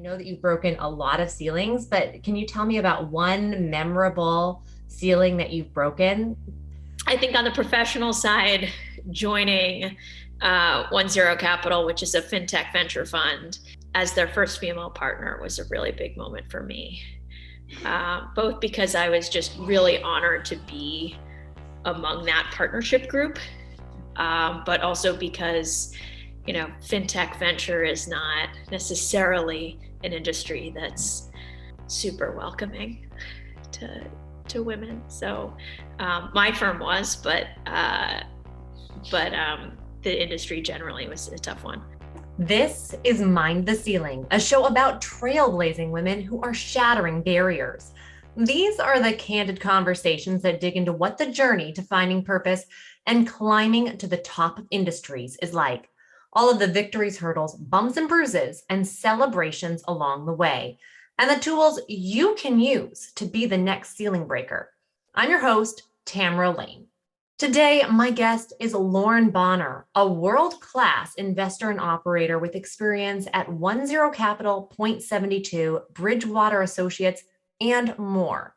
know that you've broken a lot of ceilings, but can you tell me about one memorable ceiling that you've broken? I think on the professional side, joining 10 Capital, which is a fintech venture fund, as their first female partner was a really big moment for me. Both because I was just really honored to be among that partnership group, but also because, fintech venture is not necessarily an industry that's super welcoming to women. So my firm was, but the industry generally was a tough one. This is Mind the Ceiling, a show about trailblazing women who are shattering barriers. These are the candid conversations that dig into what the journey to finding purpose and climbing to the top of industries is like. All of the victories, hurdles, bumps and bruises, and celebrations along the way, and the tools you can use to be the next ceiling breaker. I'm your host, Tamara Lane. Today, my guest is Lauren Bonner, a world-class investor and operator with experience at 10 Capital, Point72, Bridgewater Associates, and more.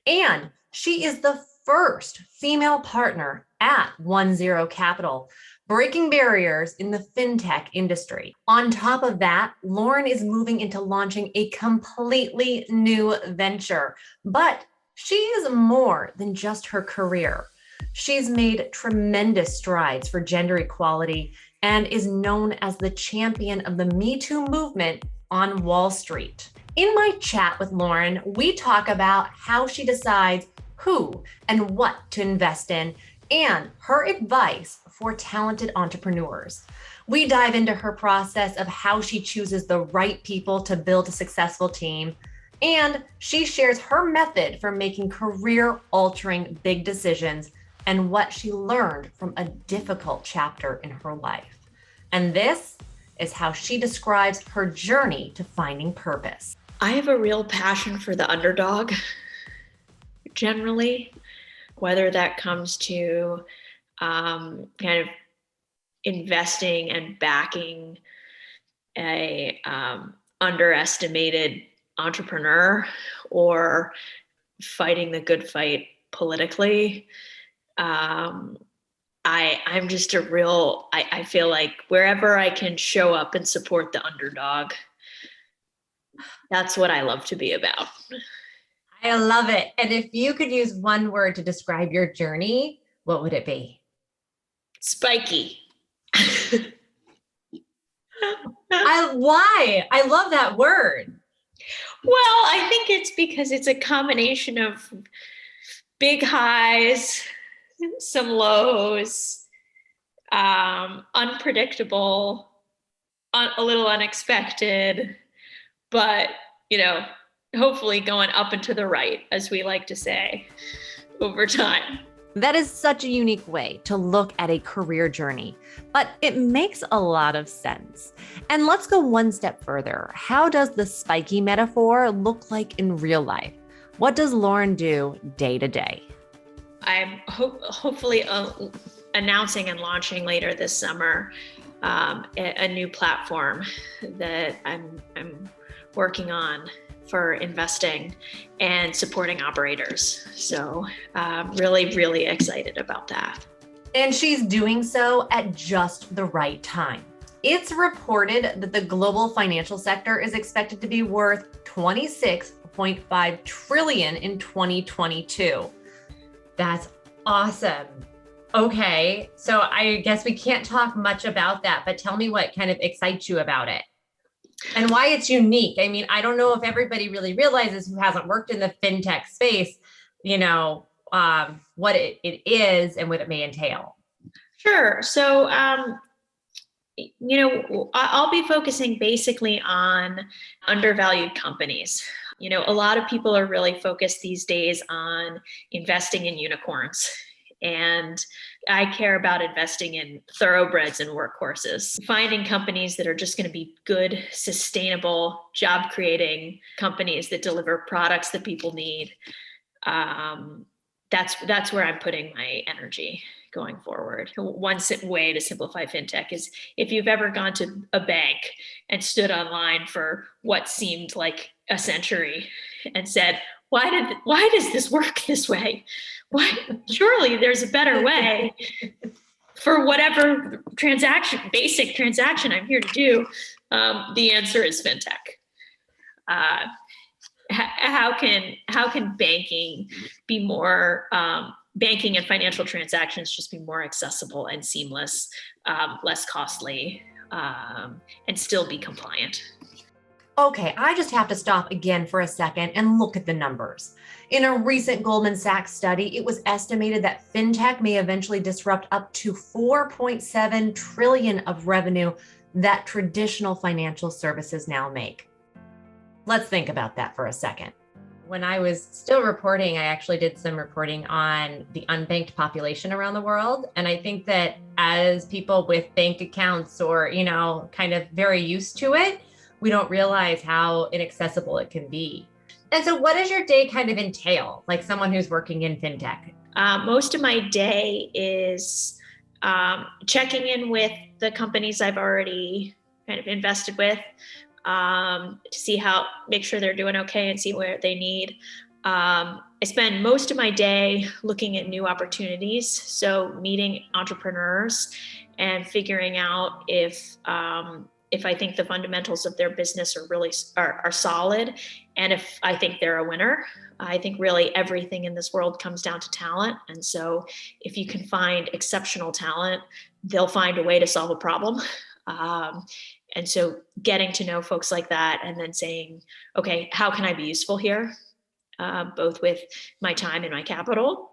And she is the first female partner at 10 Capital, breaking barriers in the fintech industry. On top of that, Lauren is moving into launching a completely new venture, but she is more than just her career. She's made tremendous strides for gender equality and is known as the champion of the Me Too movement on Wall Street. In my chat with Lauren, we talk about how she decides who and what to invest in and her advice for talented entrepreneurs. We dive into her process of how she chooses the right people to build a successful team, and she shares her method for making career-altering big decisions and what she learned from a difficult chapter in her life. And this is how she describes her journey to finding purpose. I have a real passion for the underdog, generally, whether that comes to kind of investing and backing a underestimated entrepreneur or fighting the good fight politically. I'm just I feel like wherever I can show up and support the underdog, that's what I love to be about. I love it. And if you could use one word to describe your journey, what would it be? Spiky. Why? I love that word. Well, I think it's because it's a combination of big highs, some lows, unpredictable, a little unexpected, but, hopefully going up and to the right, as we like to say, over time. That is such a unique way to look at a career journey, but it makes a lot of sense. And let's go one step further. How does the spiky metaphor look like in real life? What does Lauren do day to day? I'm hopefully announcing and launching later this summer a new platform that I'm working on for investing and supporting operators. So really, really excited about that. And she's doing so at just the right time. It's reported that the global financial sector is expected to be worth $26.5 trillion in 2022. That's awesome. Okay, so I guess we can't talk much about that, but tell me what kind of excites you about it and why it's unique. I mean, I don't know if everybody really realizes who hasn't worked in the fintech space, what it is and what it may entail. Sure. So, I'll be focusing basically on undervalued companies. A lot of people are really focused these days on investing in unicorns. And I care about investing in thoroughbreds and workhorses, finding companies that are just going to be good, sustainable, job creating companies that deliver products that people need. That's where I'm putting my energy. going forward. One way to simplify fintech is if you've ever gone to a bank and stood online for what seemed like a century and said, why does this work this way? Why? Surely there's a better way for whatever basic transaction I'm here to do. The answer is fintech. How can banking be more, banking and financial transactions just be more accessible and seamless, less costly, and still be compliant? Okay, I just have to stop again for a second and look at the numbers. In a recent Goldman Sachs study, it was estimated that fintech may eventually disrupt up to 4.7 trillion of revenue that traditional financial services now make. Let's think about that for a second. When I was still reporting, I actually did some reporting on the unbanked population around the world. And I think that as people with bank accounts or, kind of very used to it, we don't realize how inaccessible it can be. And so what does your day kind of entail, like someone who's working in fintech? Most of my day is checking in with the companies I've already kind of invested with, to make sure they're doing okay and see where they need. I spend most of my day looking at new opportunities. So meeting entrepreneurs and figuring out if I think the fundamentals of their business are solid, and if I think they're a winner. I think really everything in this world comes down to talent. And so if you can find exceptional talent, they'll find a way to solve a problem. And so getting to know folks like that and then saying, okay, how can I be useful here? Both with my time and my capital.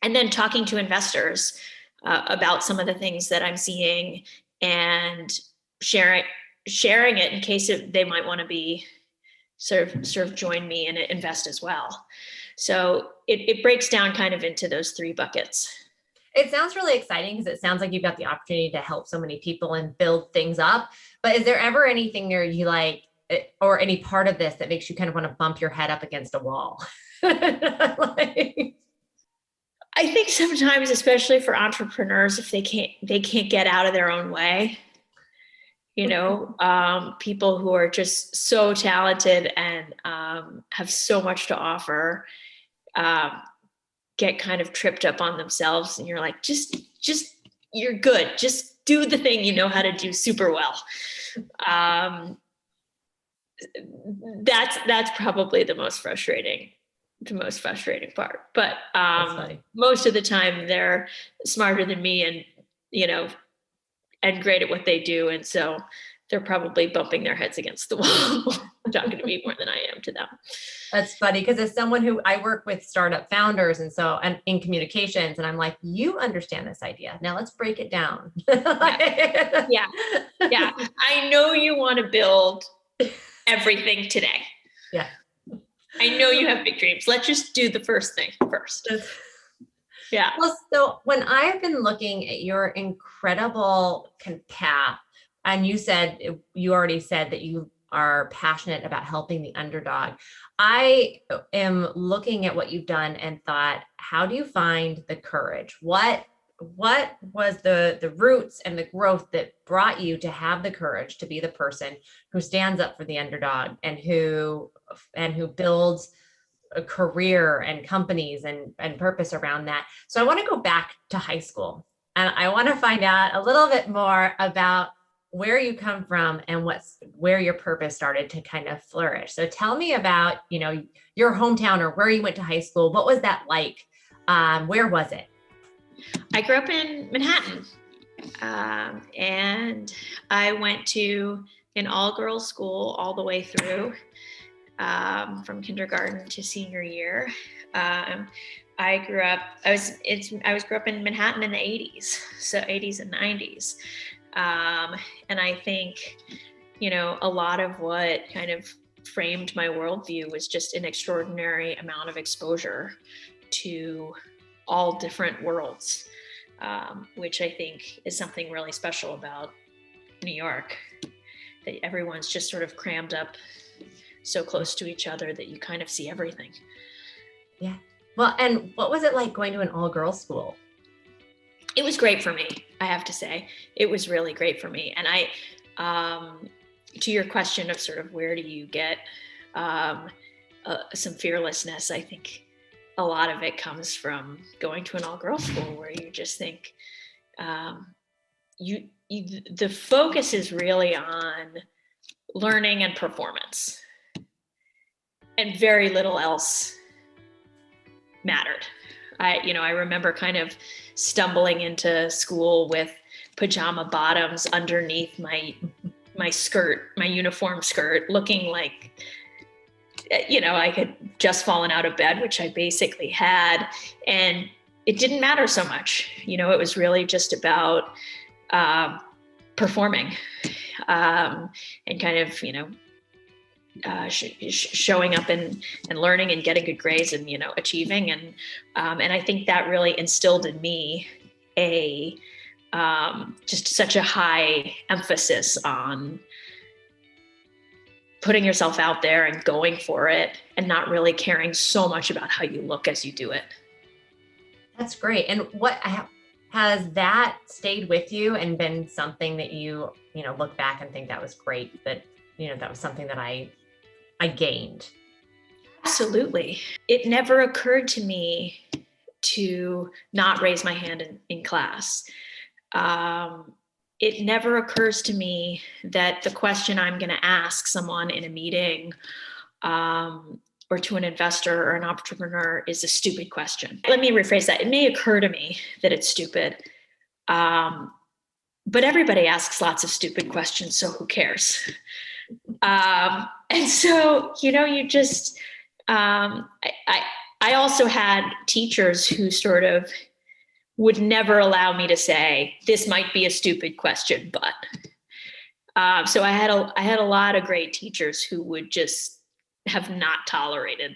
And then talking to investors about some of the things that I'm seeing and sharing it in case they might want to be sort of join me and invest as well. So it breaks down kind of into those three buckets. It sounds really exciting because it sounds like you've got the opportunity to help so many people and build things up. But is there ever anything there you like, or any part of this that makes you kind of want to bump your head up against a wall? I think sometimes, especially for entrepreneurs, if they can't get out of their own way, people who are just so talented and have so much to offer, get kind of tripped up on themselves, and you're like, just you're good. Just do the thing you know how to do super well. That's probably the most frustrating part. But most of the time they're smarter than me and great at what they do. And so they're probably bumping their heads against the wall, talking to me more than I am to them. That's funny, because as someone who I work with startup founders and in communications, and I'm like, you understand this idea. Now let's break it down. Yeah. I know you want to build everything today. Yeah. I know you have big dreams. Let's just do the first thing first. Yeah. Well, so when I've been looking at your incredible path, and you already said that you are passionate about helping the underdog, I am looking at what you've done and thought, how do you find the courage? What was the roots and the growth that brought you to have the courage to be the person who stands up for the underdog and who builds a career and companies and purpose around that? So I want to go back to high school, and I want to find out a little bit more about where you come from and where your purpose started to kind of flourish. So tell me about, your hometown or where you went to high school. What was that like? Where was it? I grew up in Manhattan, and I went to an all-girls school all the way through, from kindergarten to senior year. I grew up in Manhattan in the 80s, so 80s and 90s. And I think, a lot of what kind of framed my worldview was just an extraordinary amount of exposure to all different worlds, which I think is something really special about New York, that everyone's just sort of crammed up so close to each other that you kind of see everything. Yeah. Well, and what was it like going to an all-girls school? It was great for me, I have to say. It was really great for me. And to your question of sort of where do you get some fearlessness, I think a lot of it comes from going to an all-girls school where you just think the focus is really on learning and performance, and very little else mattered. I remember kind of stumbling into school with pajama bottoms underneath my skirt, my uniform skirt, looking like, I had just fallen out of bed, which I basically had. And it didn't matter so much. It was really just about performing and kind of, showing up and learning and getting good grades and, achieving. And I think that really instilled in me just such a high emphasis on putting yourself out there and going for it and not really caring so much about how you look as you do it. That's great. And what has that stayed with you and been something that you look back and think that was great, that, that was something that I gained? Absolutely. It never occurred to me to not raise my hand in class. It never occurs to me that the question I'm going to ask someone in a meeting or to an investor or an entrepreneur is a stupid question. Let me rephrase that. It may occur to me that it's stupid, but everybody asks lots of stupid questions, so who cares? And so, you just, I also had teachers who sort of would never allow me to say, this might be a stupid question, but. So I had a lot of great teachers who would just have not tolerated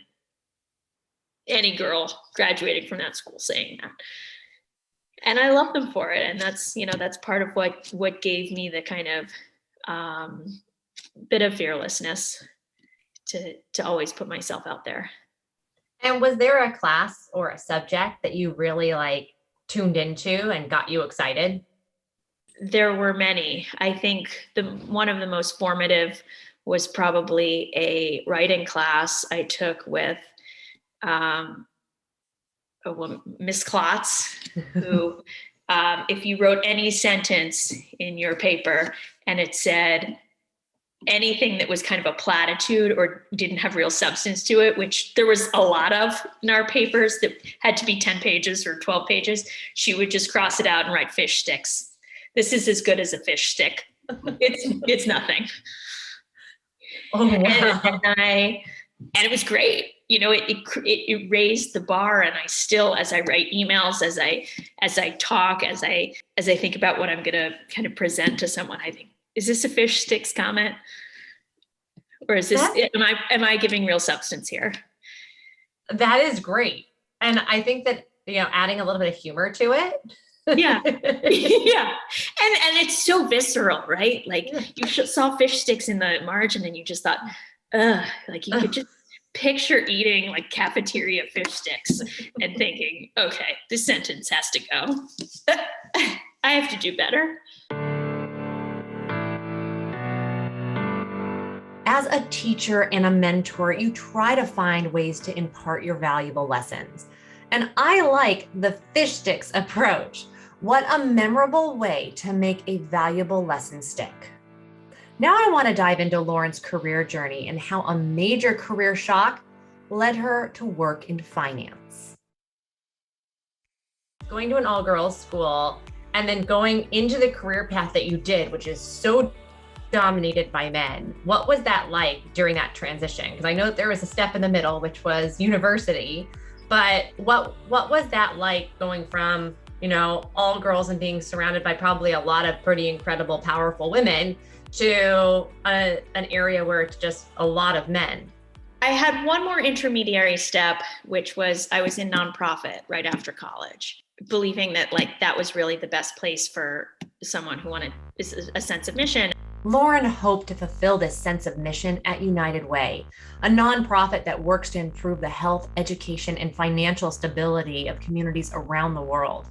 any girl graduating from that school saying that. And I love them for it. And that's part of what gave me the kind of bit of fearlessness to always put myself out there. And was there a class or a subject that you really tuned into and got you excited? There were many. I think one of the most formative was probably a writing class I took with Miss Klotz, who if you wrote any sentence in your paper and it said anything that was kind of a platitude or didn't have real substance to it, which there was a lot of in our papers that had to be 10 pages or 12 pages, she would just cross it out and write Fishsticks. This is as good as a fish stick. It's nothing. Oh, wow. And it was great. It raised the bar, and I still, as I write emails, as I talk, as I think about what I'm going to kind of present to someone, I think, is this a Fishsticks comment? Or is this, am I giving real substance here? That is great. And I think that, adding a little bit of humor to it. Yeah. Yeah. And it's so visceral, right? You saw Fishsticks in the margin and you just thought, you could just picture eating cafeteria Fishsticks and thinking, okay, this sentence has to go. I have to do better. As a teacher and a mentor, you try to find ways to impart your valuable lessons. And I like the Fishsticks approach. What a memorable way to make a valuable lesson stick. Now I want to dive into Lauren's career journey and how a major career shock led her to work in finance. Going to an all-girls school and then going into the career path that you did, which is so dominated by men. What was that like during that transition? Because I know that there was a step in the middle, which was university, but what was that like going from, all girls and being surrounded by probably a lot of pretty incredible, powerful women to an area where it's just a lot of men? I had one more intermediary step, which was I was in nonprofit right after college, believing that that was really the best place for someone who wanted a sense of mission. Lauren hoped to fulfill this sense of mission at United Way, a nonprofit that works to improve the health, education, and financial stability of communities around the world.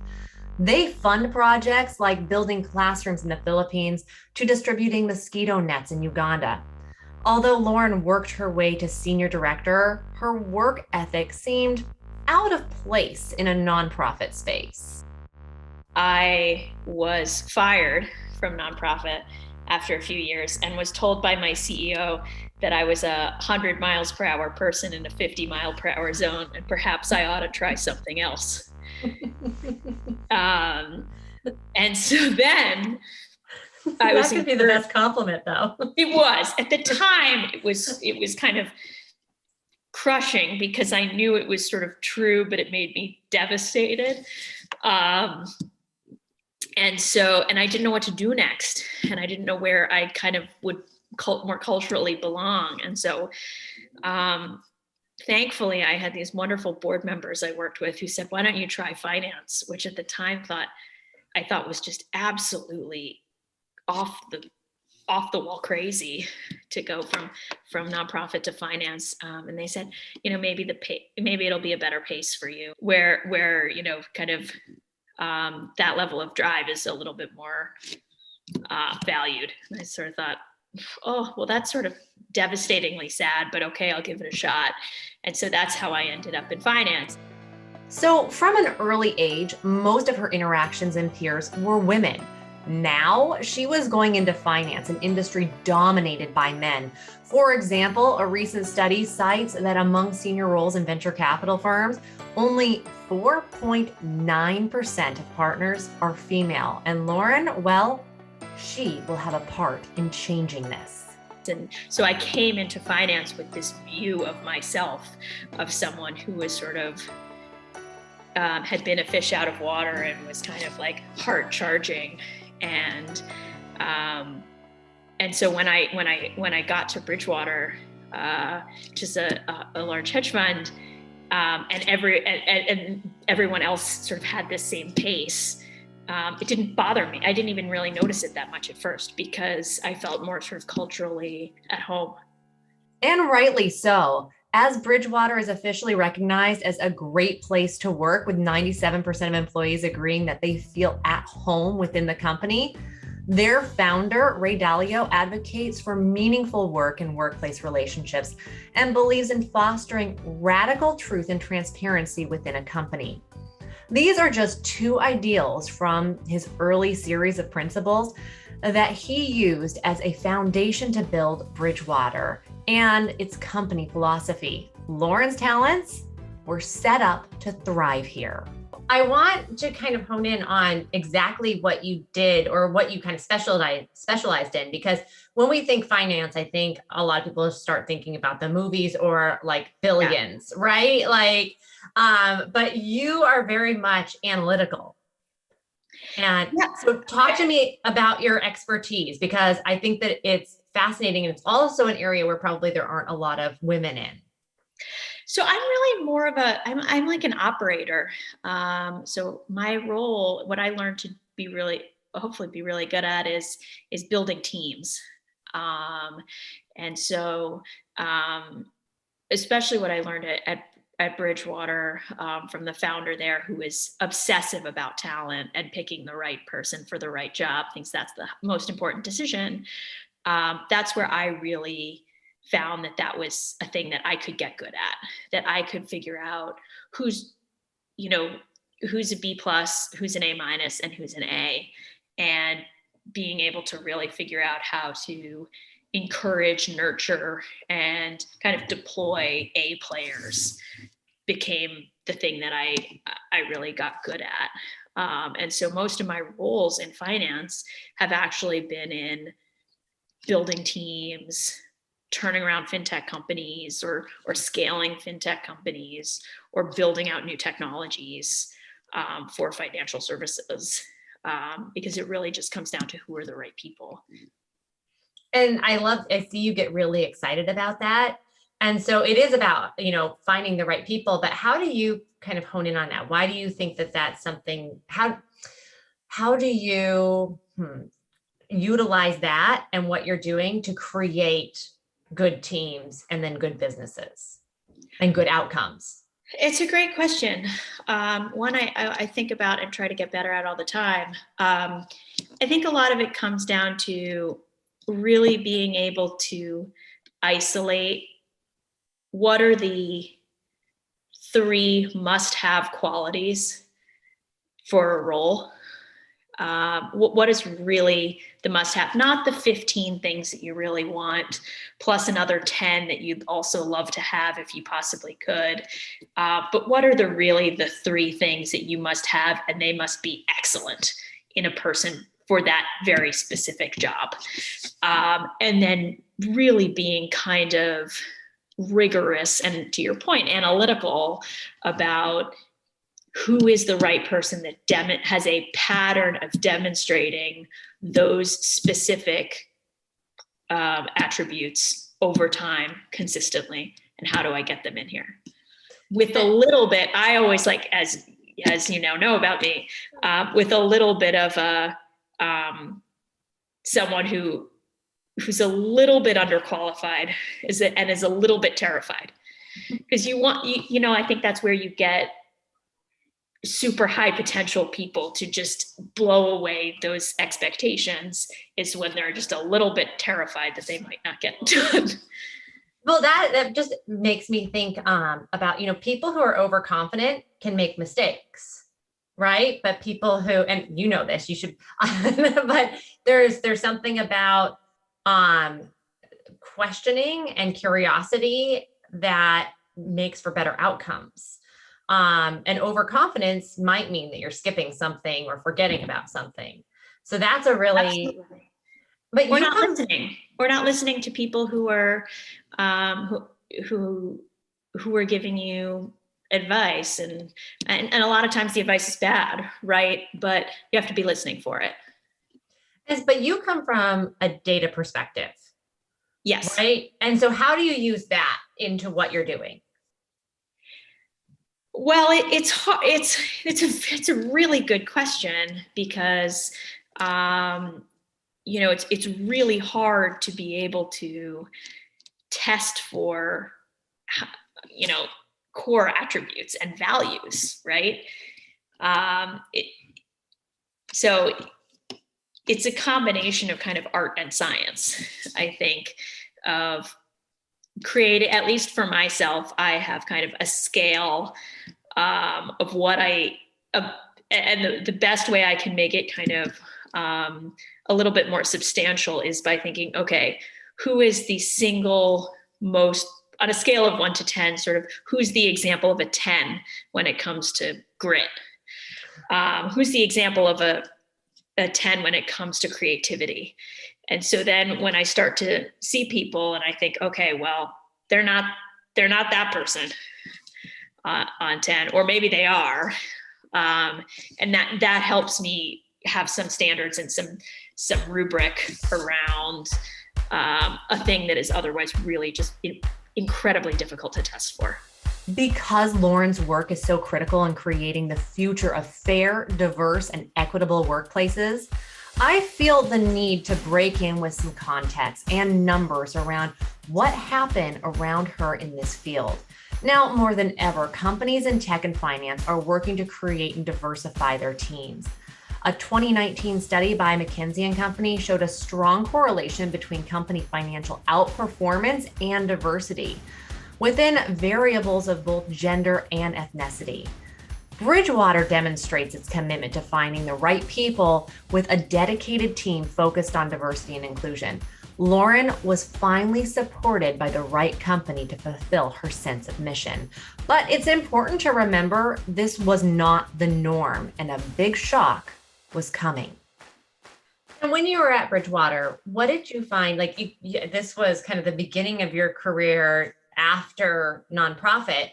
They fund projects like building classrooms in the Philippines to distributing mosquito nets in Uganda. Although Lauren worked her way to senior director, her work ethic seemed out of place in a nonprofit space. I was fired from nonprofit after a few years and was told by my CEO that I was a 100 miles per hour person in a 50-mile-per-hour zone, and perhaps I ought to try something else. And so then that could be the best compliment, though. It was. At the time, it was kind of crushing because I knew it was sort of true, but it made me devastated. And I didn't know what to do next, and I didn't know where I kind of would more culturally belong. And so, thankfully, I had these wonderful board members I worked with who said, "Why don't you try finance?" Which at the time I thought was just absolutely off the wall crazy to go from nonprofit to finance. And they said, maybe it'll be a better pace for you, where kind of that level of drive is a little bit more valued. And I sort of thought, oh, well, that's sort of devastatingly sad, but okay, I'll give it a shot. And so that's how I ended up in finance. So from an early age, most of her interactions and peers were women. Now she was going into finance, an industry dominated by men. For example, a recent study cites that among senior roles in venture capital firms, only 4.9% of partners are female. And Lauren, well, she will have a part in changing this. And so I came into finance with this view of myself, of someone who was sort of had been a fish out of water and was kind of like hard charging. And so when I got to Bridgewater, which is a large hedge fund, and everyone else sort of had this same pace, it didn't bother me. I didn't even really notice it that much at first because I felt more sort of culturally at home. And rightly so. As Bridgewater is officially recognized as a great place to work, with 97% of employees agreeing that they feel at home within the company, their founder, Ray DALIO, advocates for meaningful work and workplace relationships and believes in fostering radical truth and transparency within a company. These are just two ideals from his early series of principles that he used as a foundation to build Bridgewater and its company philosophy. Lauren's talents were set up to thrive here. I want to kind of hone in on exactly what you did or what you kind of specialized in, because when we think finance, I think a lot of people start thinking about the movies or like Billions, right? Like, but you are very much analytical. And so talk to me about your expertise, because I think that it's fascinating. And it's also an area where probably there aren't a lot of women in. So I'm really more of I'm like an operator. So my role, what I learned to hopefully be really good at is building teams. And so, especially what I learned at Bridgewater from the founder there, who is obsessive about talent and picking the right person for the right job, thinks that's the most important decision. That's where I really found that was a thing that I could get good at, that I could figure out who's a B plus, who's an A minus, and who's an A, and being able to really figure out how to encourage, nurture, and kind of deploy A players became the thing that I really got good at. And so most of my roles in finance have actually been in building teams, turning around fintech companies or scaling fintech companies, or building out new technologies for financial services, because it really just comes down to who are the right people. And I see you get really excited about that. And so it is about, finding the right people, but how do you kind of hone in on that? Why do you think that that's something, how do you utilize that and what you're doing to create good teams and then good businesses and good outcomes? It's a great question. One I think about and try to get better at all the time. I think a lot of it comes down to really being able to isolate what are the 3 must-have qualities for a role. What is really the must-have, not the 15 things that you really want, plus another 10 that you'd also love to have if you possibly could. But what are the 3 things that you must have, and they must be excellent in a person for that very specific job. And then really being kind of rigorous and, to your point, analytical about who is the right person that has a pattern of demonstrating those specific attributes over time consistently, and how do I get them in here? With a little bit, I always like, as you now know about me, with a little bit of a someone who's a little bit underqualified and is a little bit terrified, because I think that's where you get super high potential people to just blow away those expectations, is when they're just a little bit terrified that they might not get done. Well, that just makes me think about, people who are overconfident can make mistakes, right? But people who, and you know this, you should, but there's something about questioning and curiosity that makes for better outcomes. And overconfidence might mean that you're skipping something or forgetting about something. So that's a really, Absolutely. but we're not listening. We're not listening to people who are, who are giving you advice, and a lot of times the advice is bad, right? But you have to be listening for it. Yes, but you come from a data perspective. Yes. Right. And so how do you use that into what you're doing? Well, it's hard. It's a really good question, because it's really hard to be able to test for core attributes and values, right? So it's a combination of kind of art and science, I think, of creating, at least for myself, I have kind of a scale of what and the best way I can make it kind of a little bit more substantial is by thinking, okay, who is the single most, on a scale of 1 to 10, sort of who's the example of a 10 when it comes to grit? Who's the example of a 10 when it comes to creativity? And so then when I start to see people and I think, okay, well, they're not that person on 10, or maybe they are. And that helps me have some standards and some rubric around a thing that is otherwise really just incredibly difficult to test for. Because Lauren's work is so critical in creating the future of fair, diverse, and equitable workplaces, I feel the need to break in with some context and numbers around what happened around her in this field. Now, more than ever, companies in tech and finance are working to create and diversify their teams. A 2019 study by McKinsey & Company showed a strong correlation between company financial outperformance and diversity within variables of both gender and ethnicity. Bridgewater demonstrates its commitment to finding the right people with a dedicated team focused on diversity and inclusion. Lauren was finally supported by the right company to fulfill her sense of mission. But it's important to remember this was not the norm, and a big shock was coming. And when you were at Bridgewater, what did you find? This was kind of the beginning of your career after nonprofit.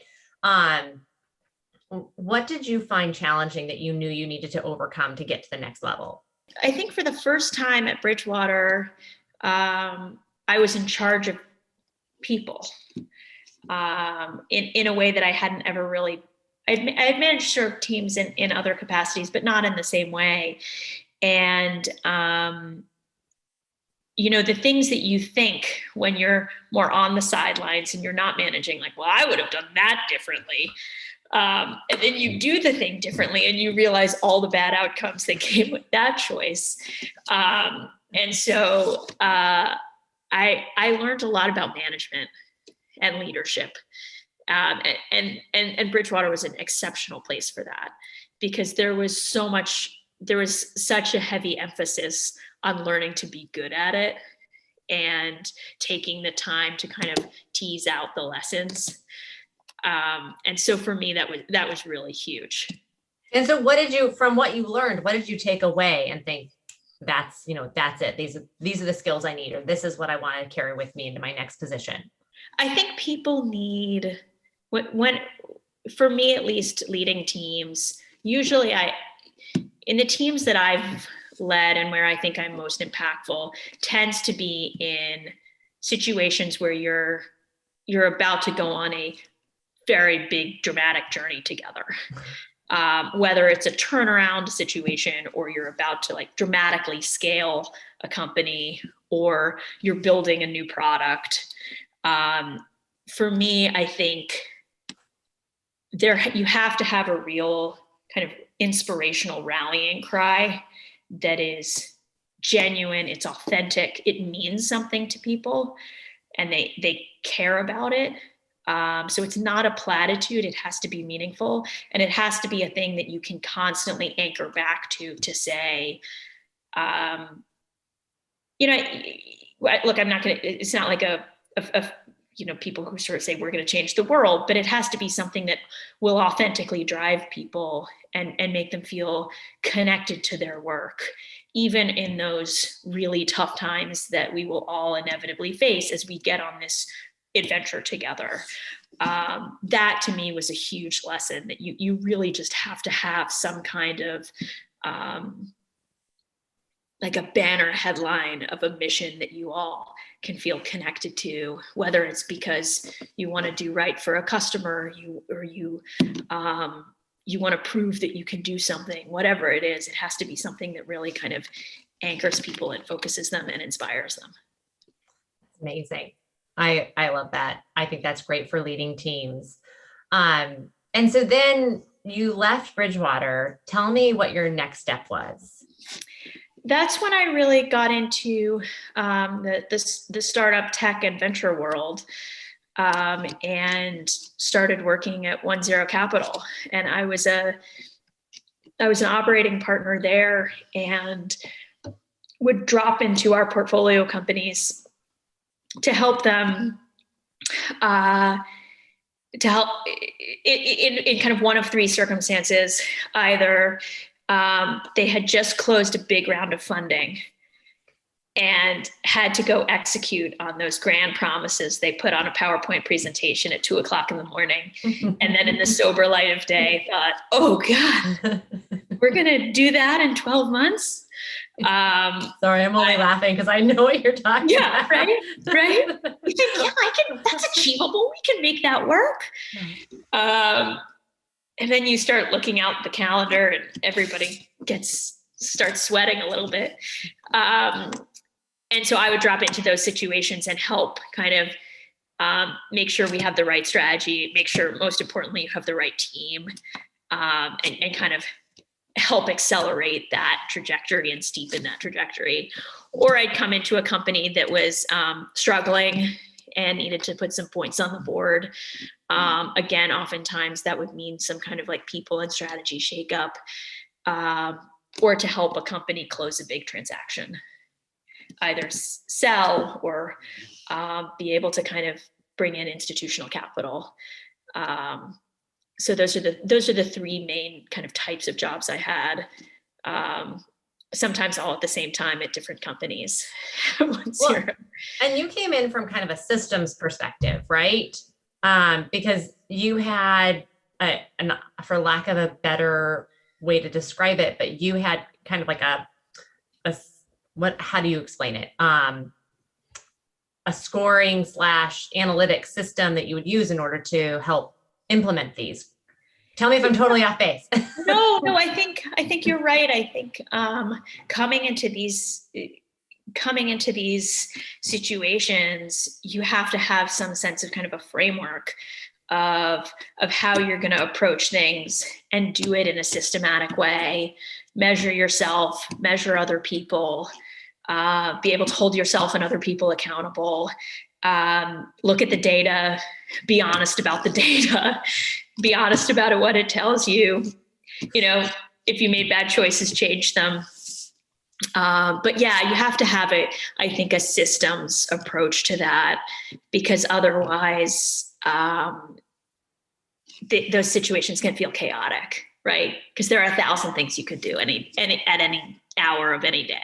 What did you find challenging that you knew you needed to overcome to get to the next level? I think for the first time at Bridgewater, I was in charge of people in a way that I hadn't ever really. I'd managed sort of teams in other capacities, but not in the same way. And the things that you think when you're more on the sidelines and you're not managing, like, well, I would have done that differently. And then you do the thing differently and you realize all the bad outcomes that came with that choice. And so I learned a lot about management and leadership. And Bridgewater was an exceptional place for that, because there was such a heavy emphasis on learning to be good at it and taking the time to kind of tease out the lessons. And so for me, that was really huge. And so from what you learned, what did you take away and think, that's it. These are the skills I need, or this is what I want to carry with me into my next position? I think people need, for me at least, leading teams, usually in the teams that I've led and where I think I'm most impactful, tends to be in situations where you're about to go on a very big dramatic journey together. Whether it's a turnaround situation, or you're about to like dramatically scale a company, or you're building a new product. For me, I think you have to have a real kind of inspirational rallying cry that is genuine, it's authentic, it means something to people, and they care about it. So it's not a platitude, it has to be meaningful, and it has to be a thing that you can constantly anchor back to say, look, I'm not it's not like a people who sort of say we're going to change the world, but it has to be something that will authentically drive people and make them feel connected to their work, even in those really tough times that we will all inevitably face as we get on this adventure together. That to me was a huge lesson, that you really just have to have some kind of like a banner headline of a mission that you all can feel connected to, whether it's because you want to do right for a customer, you want to prove that you can do something, whatever it is, it has to be something that really kind of anchors people and focuses them and inspires them. Amazing. I love that. I think that's great for leading teams. And so then you left Bridgewater. Tell me what your next step was. That's when I really got into the startup tech and venture world, and started working at 10 Capital. And I was an operating partner there, and would drop into our portfolio companies to help them, in kind of one of three circumstances. Either they had just closed a big round of funding and had to go execute on those grand promises they put on a PowerPoint presentation at 2:00 in the morning. And then in the sober light of day thought, oh God, we're going to do that in 12 months. Sorry, I'm only laughing because I know what you're talking about. Right. You think, that's achievable. We can make that work. And then you start looking out the calendar and everybody starts sweating a little bit. And so I would drop into those situations and help kind of make sure we have the right strategy, make sure, most importantly, you have the right team, and kind of help accelerate that trajectory and steepen that trajectory. Or I'd come into a company that was struggling and needed to put some points on the board. Again, oftentimes that would mean some kind of like people and strategy shakeup, or to help a company close a big transaction, either sell or be able to kind of bring in institutional capital. So those are the three main kind of types of jobs I had. Sometimes all at the same time at different companies. And you came in from kind of a systems perspective, right? Because you had, for lack of a better way to describe it, but you had kind of like how do you explain it? A scoring / analytics system that you would use in order to help implement these. Tell me if I'm totally off base. No, I think you're right. I think coming into these situations, you have to have some sense of kind of a framework of how you're going to approach things and do it in a systematic way, measure yourself, measure other people, be able to hold yourself and other people accountable, look at the data, be honest about the data, be honest about what it tells you. If you made bad choices, change them. But yeah, you have to have I think, a systems approach to that, because otherwise those situations can feel chaotic, right? Because there are 1,000 things you could do at any hour of any day.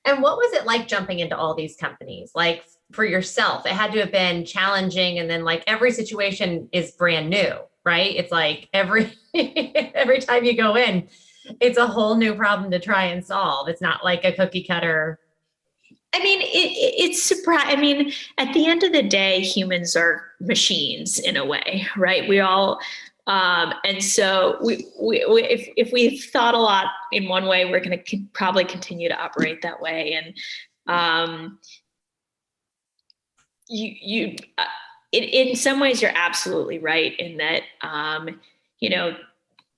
And what was it like jumping into all these companies? Like for yourself, it had to have been challenging. And then like every situation is brand new, right? It's like every time you go in, it's a whole new problem to try and solve. It's not like a cookie cutter. I mean, it's surprising. I mean, at the end of the day, humans are machines in a way, right? We all, and so if we've thought a lot in one way, we're going to probably continue to operate that way. And in some ways, you're absolutely right in that,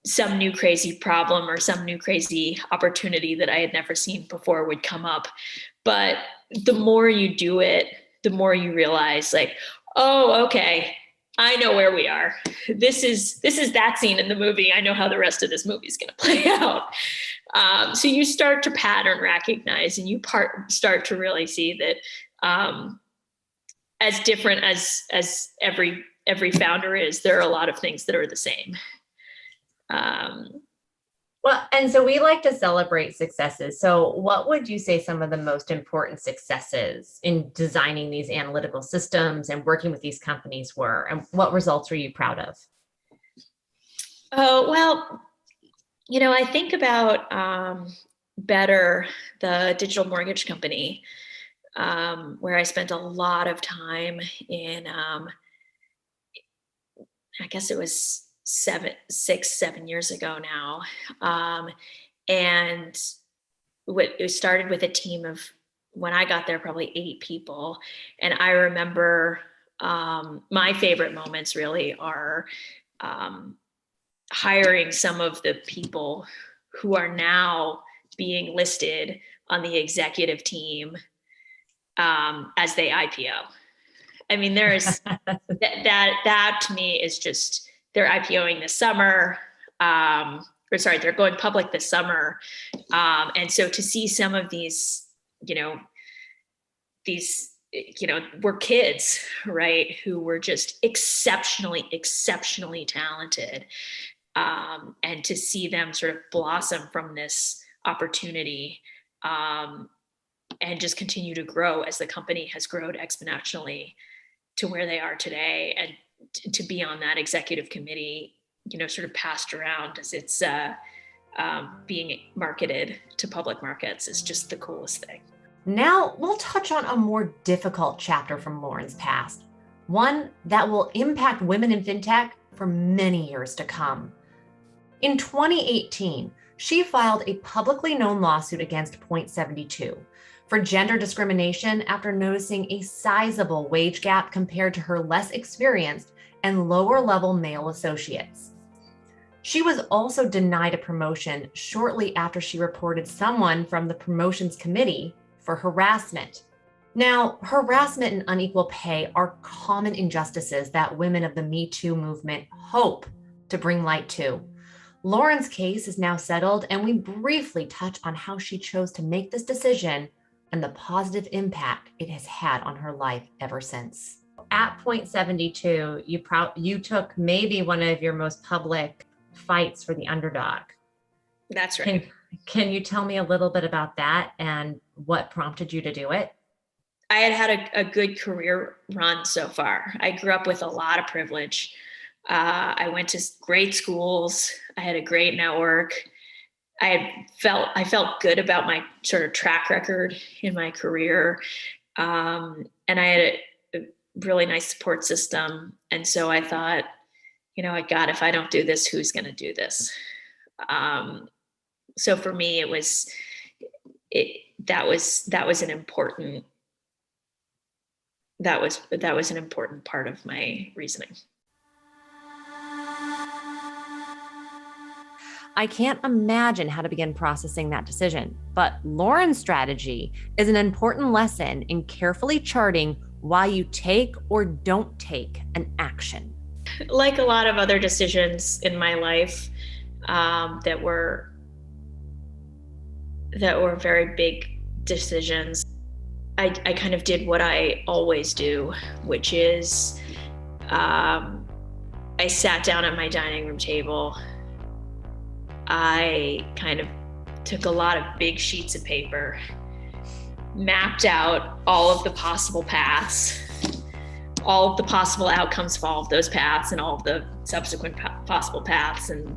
some new crazy problem or some new crazy opportunity that I had never seen before would come up. But the more you do it, the more you realize like, oh, okay, I know where we are. This is that scene in the movie. I know how the rest of this movie is going to play out. So you start to pattern recognize, and you start to really see that as different as every founder is, there are a lot of things that are the same. Well, and so we like to celebrate successes. So what would you say some of the most important successes in designing these analytical systems and working with these companies were, and what results were you proud of? Oh, well, I think about Better, the digital mortgage company, where I spent a lot of time in, I guess it was 7 years ago now. And it started with a team of, when I got there, probably 8 people. And I remember my favorite moments really are hiring some of the people who are now being listed on the executive team as they IPO. I mean, there's that to me is just, they're IPOing this summer, they're going public this summer. And so to see some of these, were kids, right, who were just exceptionally talented. And to see them sort of blossom from this opportunity and just continue to grow as the company has grown exponentially to where they are today, and to be on that executive committee, sort of passed around as it's being marketed to public markets, is just the coolest thing. Now we'll touch on a more difficult chapter from Lauren's past, one that will impact women in fintech for many years to come. In 2018, she filed a publicly known lawsuit against Point72 for gender discrimination after noticing a sizable wage gap compared to her less experienced and lower level male associates. She was also denied a promotion shortly after she reported someone from the promotions committee for harassment. Now, harassment and unequal pay are common injustices that women of the Me Too movement hope to bring light to. Lauren's case is now settled, and we briefly touch on how she chose to make this decision and the positive impact it has had on her life ever since. At Point72, you took maybe one of your most public fights for the underdog. That's right. Can you tell me a little bit about that and what prompted you to do it? I had a good career run so far. I grew up with a lot of privilege. I went to great schools. I had a great network. I felt good about my sort of track record in my career. And I had a really nice support system. And so I thought, God, if I don't do this, who's going to do this? So for me, that was an important part of my reasoning. I can't imagine how to begin processing that decision, but Lauren's strategy is an important lesson in carefully charting why you take or don't take an action. Like a lot of other decisions in my life that were very big decisions, I kind of did what I always do, which is I sat down at my dining room table. I kind of took a lot of big sheets of paper, mapped out all of the possible paths, all of the possible outcomes for all of those paths and all of the subsequent possible paths, and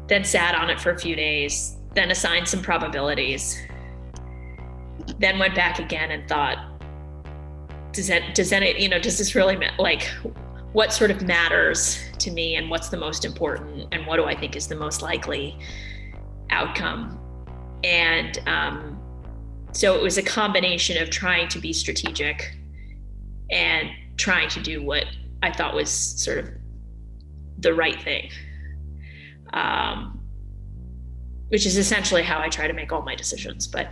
then sat on it for a few days, then assigned some probabilities, then went back again and thought, does this really like, what sort of matters to me and what's the most important and what do I think is the most likely outcome? And so it was a combination of trying to be strategic and trying to do what I thought was sort of the right thing, which is essentially how I try to make all my decisions, but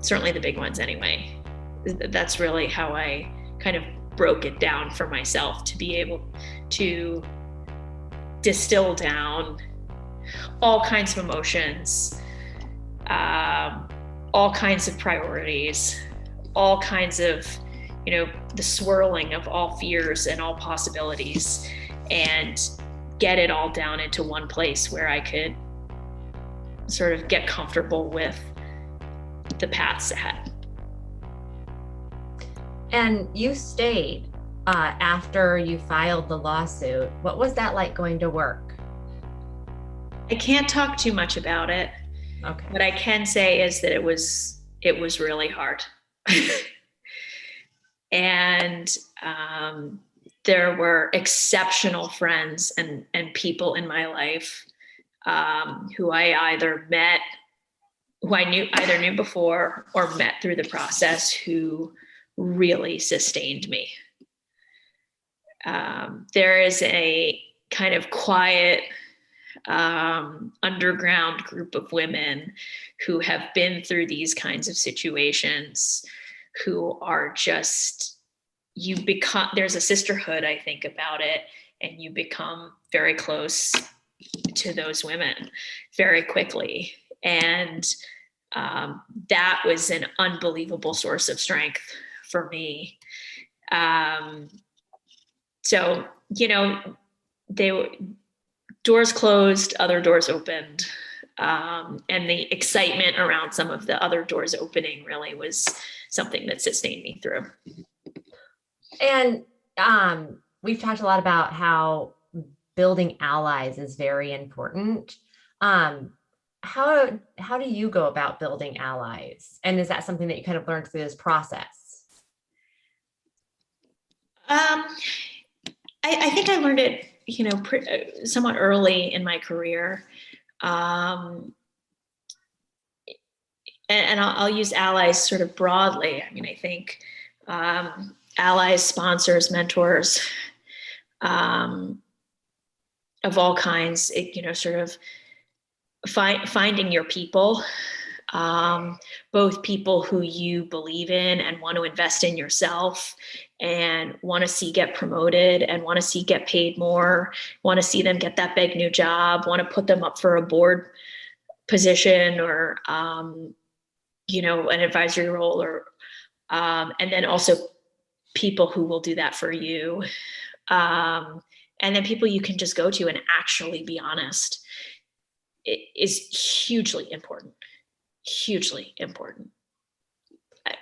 certainly the big ones anyway. That's really how I kind of broke it down for myself, to be able to distill down all kinds of emotions, all kinds of priorities, all kinds of, the swirling of all fears and all possibilities, and get it all down into one place where I could sort of get comfortable with the paths ahead. And you stayed after you filed the lawsuit. What was that like going to work? I can't talk too much about it. Okay. What I can say is that it was really hard. And there were exceptional friends and people in my life who I either knew before or met through the process, who really sustained me. There is a kind of quiet underground group of women who have been through these kinds of situations, who are just, there's a sisterhood, I think, about it, and you become very close to those women very quickly. And that was an unbelievable source of strength for me. So, doors closed, other doors opened. And the excitement around some of the other doors opening really was something that sustained me through. And we've talked a lot about how building allies is very important. How do you go about building allies? And is that something that you kind of learned through this process? I think I learned it, somewhat early in my career. And I'll use allies sort of broadly. I mean, I think allies, sponsors, mentors of all kinds, sort of finding your people, both people who you believe in and want to invest in yourself and want to see get promoted and want to see get paid more, want to see them get that big new job, want to put them up for a board position or, an advisory role, or, and then also people who will do that for you. And then people you can just go to and actually be honest. It is hugely important.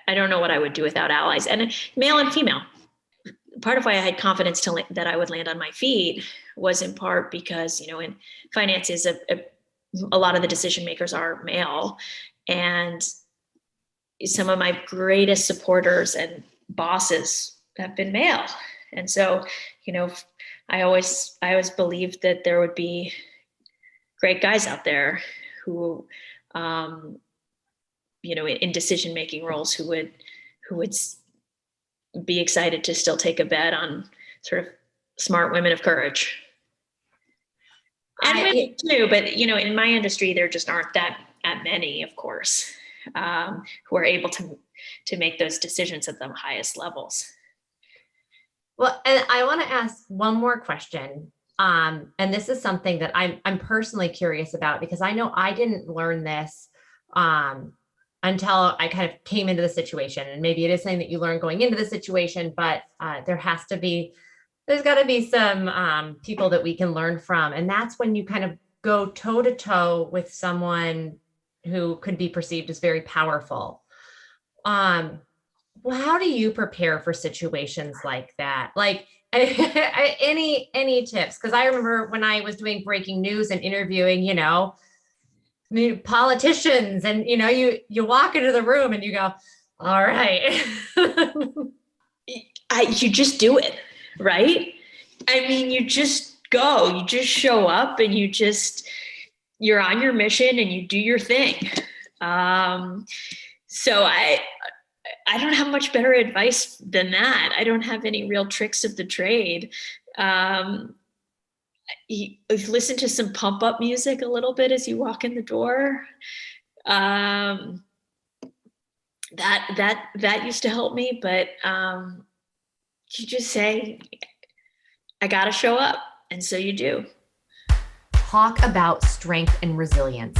I don't know what I would do without allies, and male and female. Part of why I had confidence that I would land on my feet was in part because, in finances, a lot of the decision makers are male, and some of my greatest supporters and bosses have been male. And so, I always believed that there would be great guys out there who, in decision-making roles, who would be excited to still take a bet on sort of smart women of courage. And women too, but in my industry, there just aren't that many, of course, who are able to make those decisions at the highest levels. Well, and I want to ask one more question. And this is something that I'm personally curious about, because I know I didn't learn this until I kind of came into the situation. And maybe it is something that you learn going into the situation, but there's got to be some people that we can learn from. And that's when you kind of go toe to toe with someone who could be perceived as very powerful. Well, how do you prepare for situations like that? Like any tips? Because I remember when I was doing breaking news and interviewing, politicians, and you walk into the room and you go, all right. You just do it, right? I mean, you just go, you just show up, and you're on your mission and you do your thing. So I don't have much better advice than that. I don't have any real tricks of the trade. You listen to some pump up music a little bit as you walk in the door. That used to help me, but you just say, I got to show up. And so you do. Talk about strength and resilience.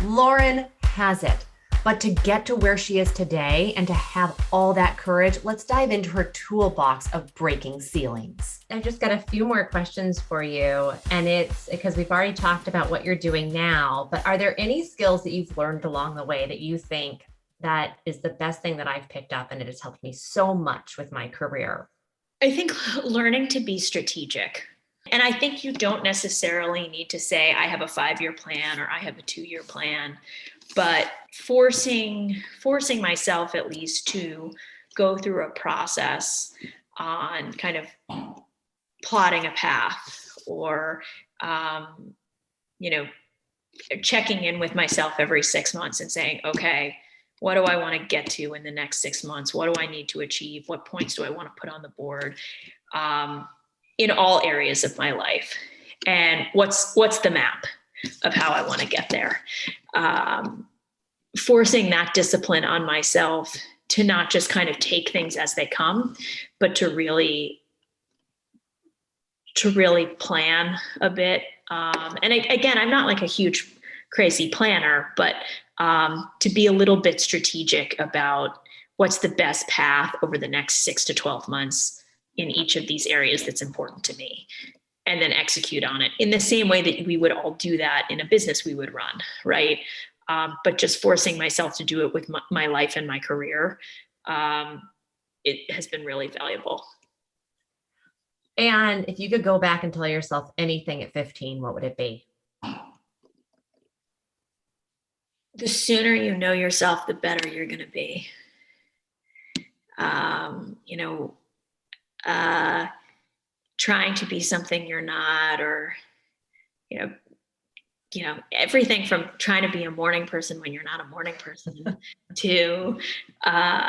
Lauren has it. But to get to where she is today and to have all that courage, let's dive into her toolbox of breaking ceilings. I've just got a few more questions for you. And it's because we've already talked about what you're doing now, but are there any skills that you've learned along the way that you think that is the best thing that I've picked up and it has helped me so much with my career? I think learning to be strategic. And I think you don't necessarily need to say, I have a 5-year plan or I have a 2-year plan, but forcing myself at least to go through a process on kind of plotting a path, or, checking in with myself every 6 months and saying, okay, what do I want to get to in the next 6 months? What do I need to achieve? What points do I want to put on the board? In all areas of my life, and what's the map of how I want to get there. Forcing that discipline on myself to not just kind of take things as they come, but to really plan a bit. And again, I'm not like a huge crazy planner, but to be a little bit strategic about what's the best path over the next 6 to 12 months in each of these areas that's important to me, and then execute on it in the same way that we would all do that in a business we would run, right? But just forcing myself to do it with my life and my career, it has been really valuable. And if you could go back and tell yourself anything at 15, what would it be? The sooner you know yourself, the better you're going to be. Trying to be something you're not, or, everything from trying to be a morning person when you're not a morning person to, to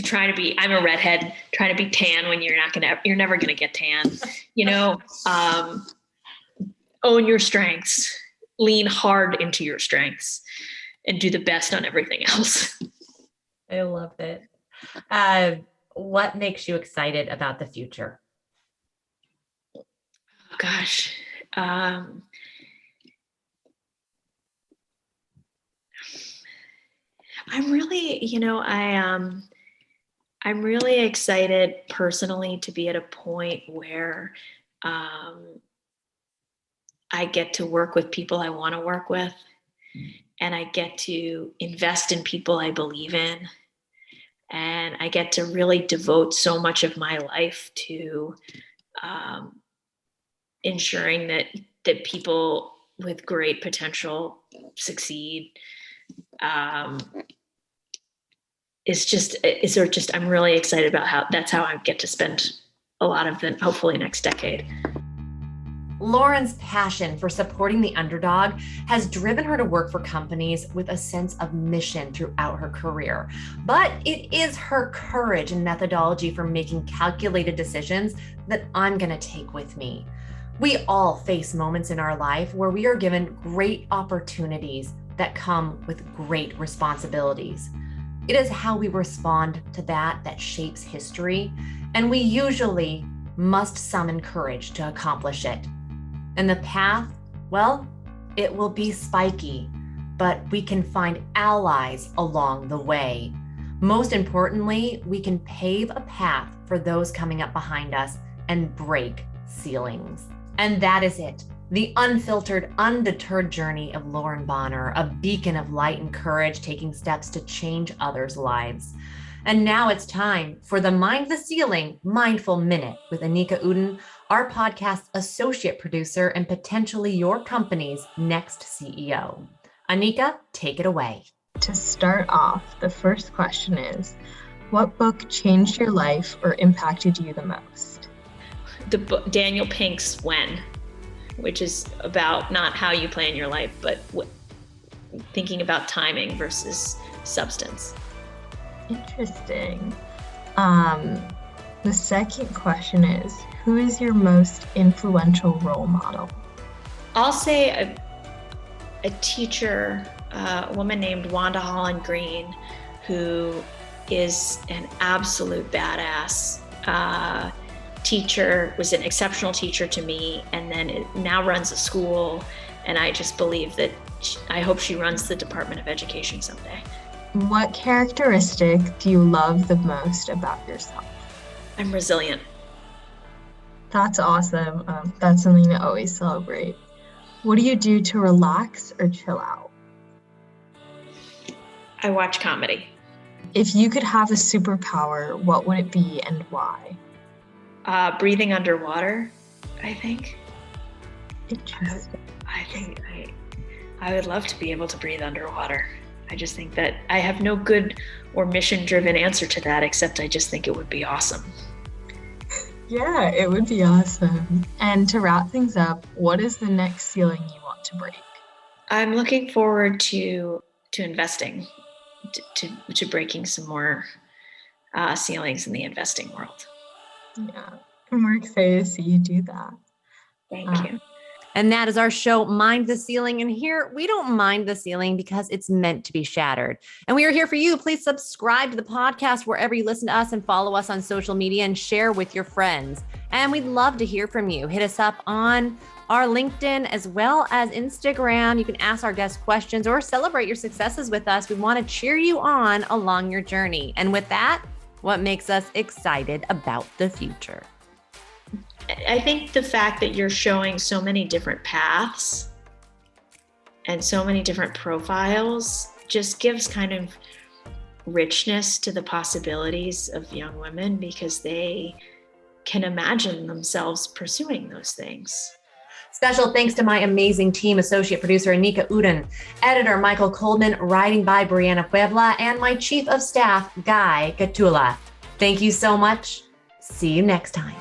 try to be, I'm a redhead, trying to be tan when you're never going to get tan, own your strengths, lean hard into your strengths, and do the best on everything else. I love it. What makes you excited about the future? Oh, gosh. I'm really, I'm really excited personally to be at a point where I get to work with people I want to work with, and I get to invest in people I believe in, and I get to really devote so much of my life to ensuring that people with great potential succeed. I'm really excited about how I get to spend a lot of the hopefully next decade. Lauren's passion for supporting the underdog has driven her to work for companies with a sense of mission throughout her career. But it is her courage and methodology for making calculated decisions that I'm going to take with me. We all face moments in our life where we are given great opportunities that come with great responsibilities. It is how we respond to that shapes history, and we usually must summon courage to accomplish it. And the path, well, it will be spiky, but we can find allies along the way. Most importantly, we can pave a path for those coming up behind us and break ceilings. And that is it. The unfiltered, undeterred journey of Lauren Bonner, a beacon of light and courage, taking steps to change others' lives. And now it's time for the Mind the Ceiling Mindful Minute with Anika Uden, our podcast associate producer and potentially your company's next CEO. Anika, take it away. To start off, the first question is, what book changed your life or impacted you the most? The book, Daniel Pink's When, which is about not how you plan your life, but thinking about timing versus substance. Interesting. The second question is, who is your most influential role model? I'll say a teacher, a woman named Wanda Holland Green, who is an absolute badass teacher, was an exceptional teacher to me, and then now runs a school. And I just believe that I hope she runs the Department of Education someday. What characteristic do you love the most about yourself? I'm resilient. That's awesome. That's something to always celebrate. What do you do to relax or chill out? I watch comedy. If you could have a superpower, what would it be and why? Breathing underwater, I think. Interesting. I would love to be able to breathe underwater. I just think that I have no good or mission-driven answer to that, except I just think it would be awesome. Yeah, it would be awesome. And to wrap things up, what is the next ceiling you want to break? I'm looking forward to investing, to breaking some more ceilings in the investing world. Yeah, and we're excited to see you do that. Thank you. And that is our show, Mind the Ceiling. And here we don't mind the ceiling because it's meant to be shattered. And we are here for you. Please subscribe to the podcast wherever you listen to us and follow us on social media and share with your friends. And we'd love to hear from you. Hit us up on our LinkedIn as well as Instagram. You can ask our guests questions or celebrate your successes with us. We want to cheer you on along your journey. And with that, what makes us excited about the future? I think the fact that you're showing so many different paths and so many different profiles just gives kind of richness to the possibilities of young women, because they can imagine themselves pursuing those things. Special thanks to my amazing team, associate producer Anika Uden, editor Michael Coleman, writing by Brianna Puebla, and my chief of staff, Guy Gatula. Thank you so much. See you next time.